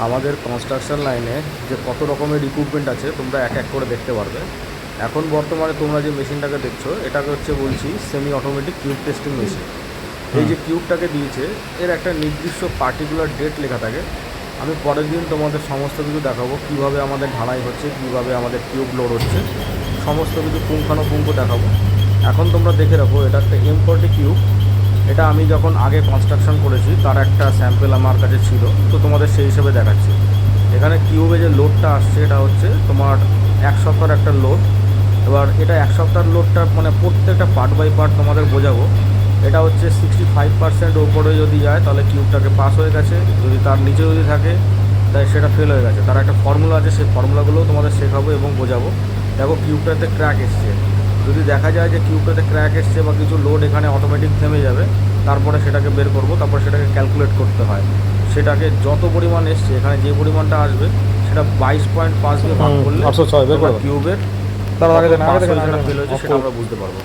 আমাদের কনস্ট্রাকশন লাইনে যে কত রকমের ইকুইপমেন্ট আছে তোমরা এক এক করে দেখতে পারবে। এখন বর্তমানে তোমরা যে মেশিনটাকে দেখছো এটাকে হচ্ছে বলছি semi automatic cube testing machine. এই যে কিউবটাকে দিয়েছে এর একটা নির্দিষ্ট পার্টিকুলার ডেট লেখা থাকে। আমি পরের দিন তোমাদের সমস্ত কিছু দেখাবো, কীভাবে আমাদের ঢালাই হচ্ছে, কীভাবে আমাদের কিউব লোড হচ্ছে, সমস্ত কিছু পুঙ্খানুপুঙ্খ দেখাবো। এখন তোমরা দেখে রাখো, এটা একটা M40 কিউব। এটা আমি যখন আগে কনস্ট্রাকশন করেছি তার একটা স্যাম্পেল আমার কাছে ছিল, তো তোমাদের সেই হিসেবে দেখাচ্ছি। এখানে কিউবে যে লোডটা আসছে এটা হচ্ছে তোমার 1 সপ্তাহের একটা লোড। এবার এটা 1 সপ্তাহের লোডটা মানে প্রত্যেকটা পার্ট বাই পার্ট তোমাদের বোঝাবো। এটা হচ্ছে 65% ওপরে যদি যায় তাহলে কিউবটাকে পাস হয়ে গেছে, যদি তার নিচে যদি থাকে তাই সেটা ফেল হয়ে গেছে। তার একটা ফর্মুলা আছে, সেই ফর্মুলাগুলোও তোমাদের শেখাবো এবং বোঝাবো। দেখো কিউবটাতে ক্র্যাক এসছে, যদি দেখা যায় যে কিউবটাতে ক্র্যাক এসছে বা কিছু লোড এখানে অটোমেটিক থেমে যাবে, তারপরে সেটাকে বের করব, তারপরে সেটাকে ক্যালকুলেট করতে হয়। সেটাকে যত পরিমাণ এসছে এখানে যে পরিমাণটা আসবে সেটা 22.5 দিয়ে ভাগ করলে কিউবের ফেল হয়েছে সেটা আমরা বুঝতে পারবো।